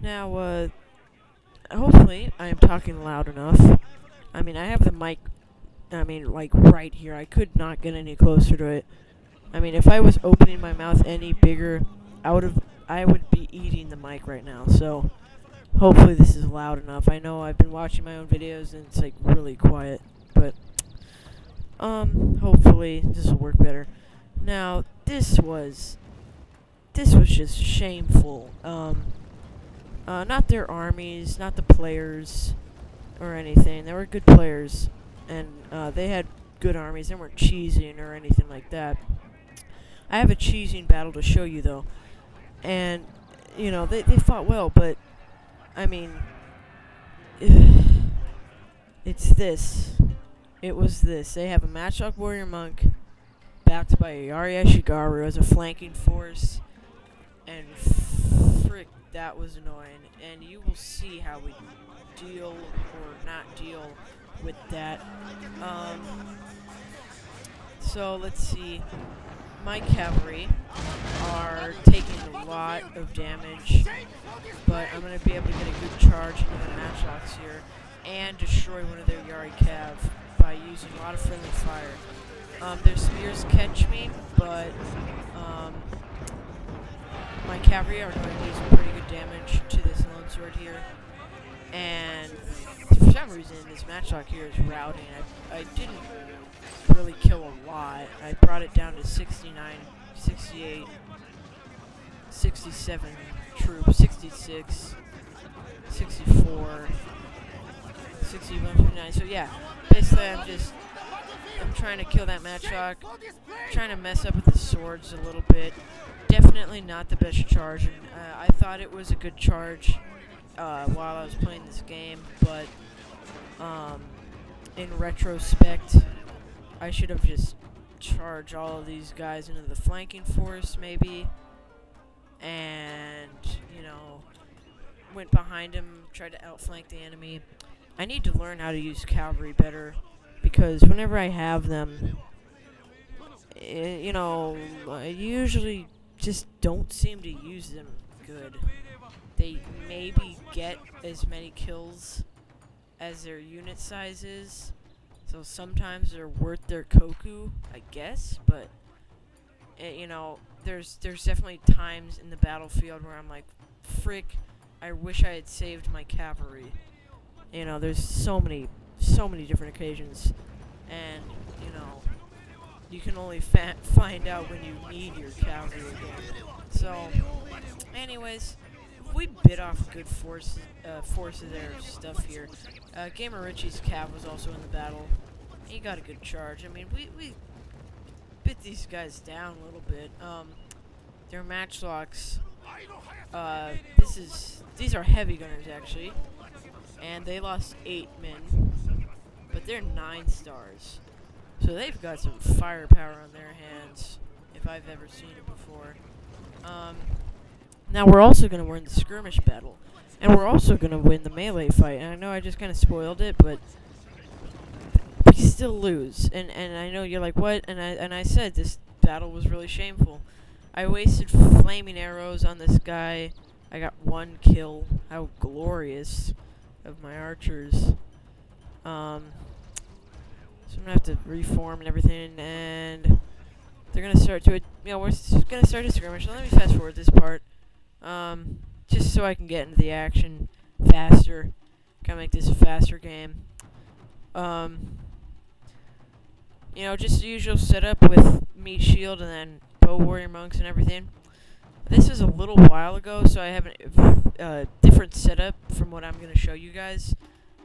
Now, hopefully I am talking loud enough. I mean, I have the mic, like right here. I could not get any closer to it. I mean, if I was opening my mouth any bigger, I would be eating the mic right now. So, hopefully this is loud enough. I know I've been watching my own videos and it's like really quiet, but hopefully this will work better. Now, this was just shameful. Not their armies, not the players or anything. They were good players, and they had good armies. They weren't cheesing or anything like that. I have a cheesing battle to show you, though. And, they fought well, but, I mean, it's this. It was this. They have a Matchlock Warrior Monk backed by Yari Ashigaru as a flanking force, and frick, that was annoying. And you will see how we deal or not deal with that. So let's see. My cavalry are taking a lot of damage, but I'm going to be able to get a good charge into the matchlocks here and destroy one of their Yari Cav by using a lot of friendly fire. Their spears catch me, but my cavalry are going to do some pretty good damage to this lone sword here. And for some reason, this matchlock here is routing. I didn't really kill a lot. I brought it down to 69, 68, 67 troops, 66, 64, 61, 59. So yeah, basically I'm trying to kill that matchlock, trying to mess up with the swords a little bit. Definitely not the best charge, and I thought it was a good charge while I was playing this game, but in retrospect, I should have just charged all of these guys into the flanking force, maybe, and, went behind him, tried to outflank the enemy. I need to learn how to use cavalry better, because whenever I have them, I usually just don't seem to use them good. They maybe get as many kills as their unit size is, so sometimes they're worth their koku, I guess, but, there's definitely times in the battlefield where I'm like, frick, I wish I had saved my cavalry. There's so many different occasions, and, you can only find out when you need your cavalry again. So, anyways, we bit off a good force of their stuff here. Gamer Richie's cav was also in the battle. He got a good charge. I mean, we bit these guys down a little bit. Their matchlocks. These are heavy gunners actually, and they lost 8 men, but they're 9 stars. So they've got some firepower on their hands, if I've ever seen it before. Now we're also going to win the skirmish battle, and we're also going to win the melee fight. And I know I just kind of spoiled it, but we still lose. And I know you're like, what? And I said this battle was really shameful. I wasted flaming arrows on this guy. I got 1 kill. How glorious of my archers. So I'm gonna have to reform and everything, and they're gonna start to we're gonna start a skirmish. Let me fast forward this part, just so I can get into the action faster. Kind of make this a faster game. Just the usual setup with meat shield and then bow warrior monks and everything. This is a little while ago, so I have a different setup from what I'm gonna show you guys.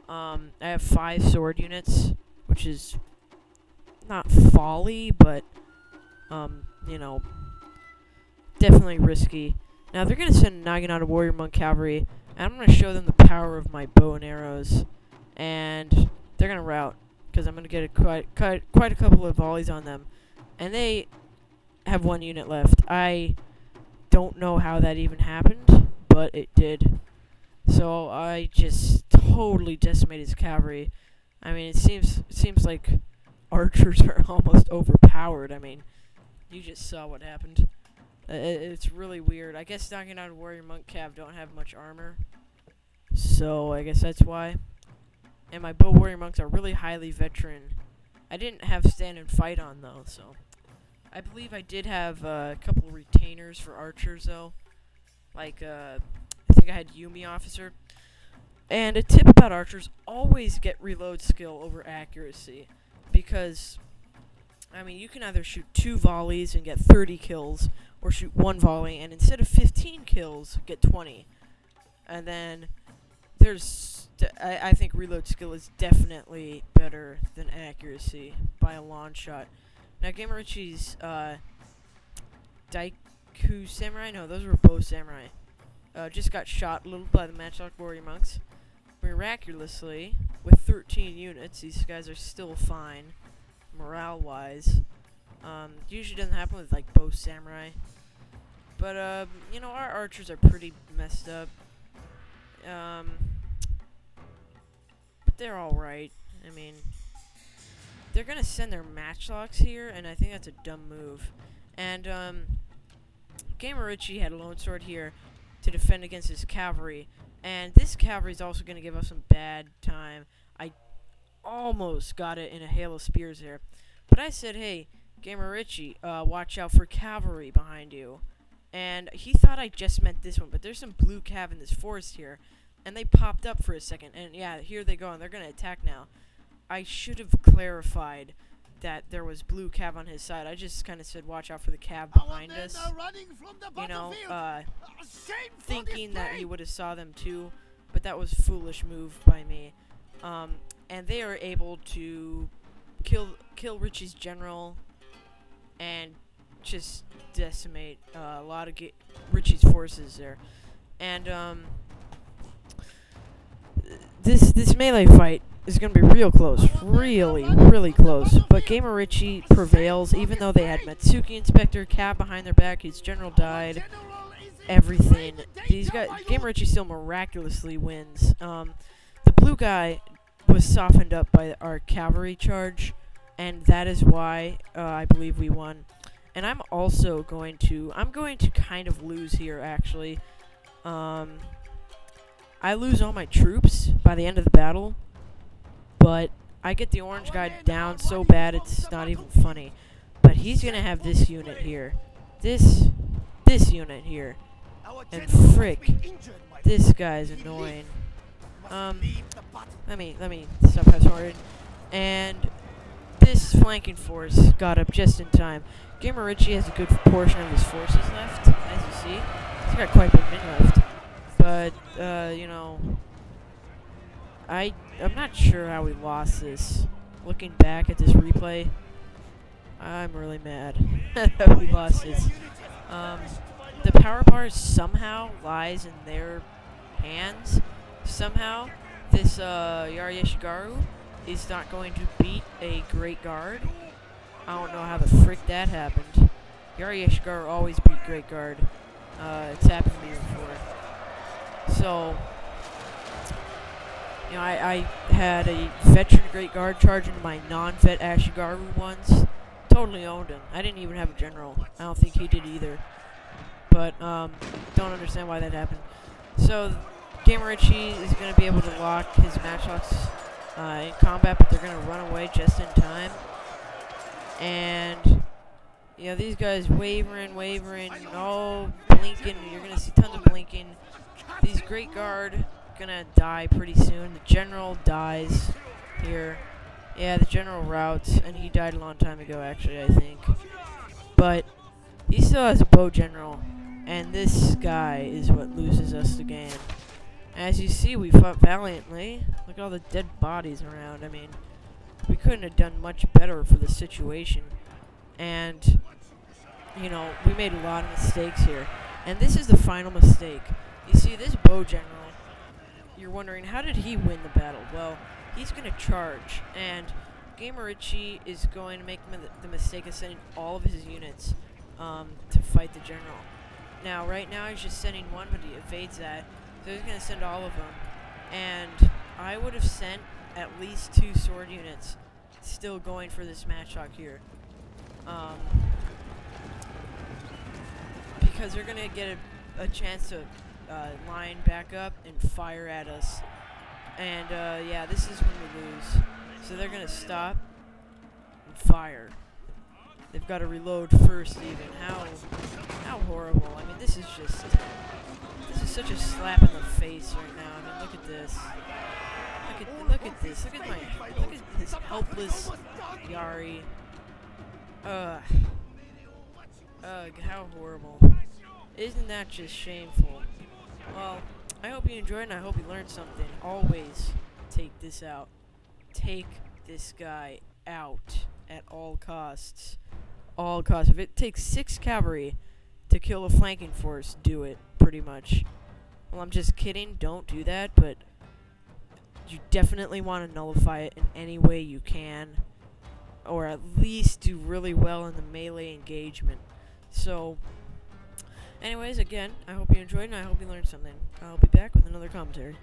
I have 5 sword units, which is not folly, but, definitely risky. Now, they're going to send Naginata Warrior Monk Cavalry, and I'm going to show them the power of my bow and arrows, and they're going to rout, because I'm going to get quite a couple of volleys on them, and they have 1 unit left. I don't know how that even happened, but it did. So I just totally decimated his cavalry. I mean, it seems like archers are almost overpowered. I mean, you just saw what happened. It's really weird. I guess knocking out Warrior Monk Cav don't have much armor, so I guess that's why. And my bow warrior monks are really highly veteran. I didn't have stand and fight on though, so I believe I did have a couple retainers for archers though. Like I think I had Yumi officer. And a tip about archers: always get reload skill over accuracy, because I mean you can either shoot 2 volleys and get 30 kills, or shoot 1 volley and instead of 15 kills get 20. And then I think reload skill is definitely better than accuracy by a long shot. Now, Gamer Richie's Daiku Samurai, no, those were bow samurai, just got shot a little by the Matchlock Warrior Monks. Miraculously, with 13 units, these guys are still fine, morale-wise. Usually doesn't happen with, like, bow samurai. But, you know, our archers are pretty messed up. But they're alright. I mean, they're gonna send their matchlocks here, and I think that's a dumb move. And, Gamer Richie had a lone sword here to defend against his cavalry, and this cavalry is also gonna give us some bad time. I almost got it in a hail of spears there, but I said, hey, Gamer Richie, watch out for cavalry behind you. And he thought I just meant this one, but there's some blue cav in this forest here. And they popped up for a second, and yeah, here they go, and they're going to attack now. I should have clarified that there was blue cav on his side. I just kind of said, watch out for the cav behind us. You know, thinking that he would have saw them too, but that was a foolish move by me. And they are able to kill Richie's general and just decimate a lot of Richie's forces there. And, This melee fight is going to be real close. Really close. But Gamer Richie prevails, even though they had Matsuki Inspector, Cav behind their back, his general died, everything. These guys, Gamer Richie still miraculously wins. The blue guy was softened up by our cavalry charge, and that is why I believe we won. And I'm also going to kind of lose here, actually. I lose all my troops by the end of the battle, but I get the orange guy down so bad it's not even funny. But he's gonna have this unit here, this unit here, and frick, this guy's annoying. Let me stop fast forward. And this flanking force got up just in time. Gamer Richie has a good portion of his forces left, as you see. He's got quite a bit of men left. But, you know, I'm not sure how we lost this. Looking back at this replay, I'm really mad that we lost this. The power bar somehow lies in their hands. Somehow, this Yari Yashigaru is not going to beat a Great Guard. I don't know how the frick that happened. Yari Yashigaru always beat Great Guard. It's happened to me before. So, you know, I had a veteran Great Guard charge into my non-vet Ashigaru once. Totally owned him. I didn't even have a general. I don't think he did either. But, don't understand why that happened. So, Gamer Richie is going to be able to lock his matchlocks in combat, but they're going to run away just in time. And, you know, these guys wavering, all blinking. You're going to see tons of blinking. These Great Guard gonna die pretty soon. The general dies here. Yeah, the general routes, and he died a long time ago, actually, I think. But he still has a bow general, and this guy is what loses us the game. As you see, we fought valiantly. Look at all the dead bodies around. I mean, we couldn't have done much better for the situation. And, you know, we made a lot of mistakes here. And this is the final mistake. You see, this bow general, you're wondering, how did he win the battle? Well, he's going to charge, and Gamer Richie is going to make the mistake of sending all of his units to fight the general. Now, right now, he's just sending one, but he evades that, so he's going to send all of them. And I would have sent at least 2 sword units still going for this matchlock here. because they're gonna get a chance to line back up and fire at us. And yeah, this is when we lose. So they're gonna stop and fire. They've got to reload first, even. How horrible! I mean, this is such a slap in the face right now. I mean, look at this. Look at this. Look at this helpless Yari. Ugh, how horrible. Isn't that just shameful? Well, I hope you enjoyed and I hope you learned something. Always take this out. Take this guy out at all costs. All costs. If it takes 6 cavalry to kill a flanking force, do it, pretty much. Well, I'm just kidding. Don't do that, but you definitely want to nullify it in any way you can. Or at least do really well in the melee engagement. So, anyways, again, I hope you enjoyed and I hope you learned something. I'll be back with another commentary.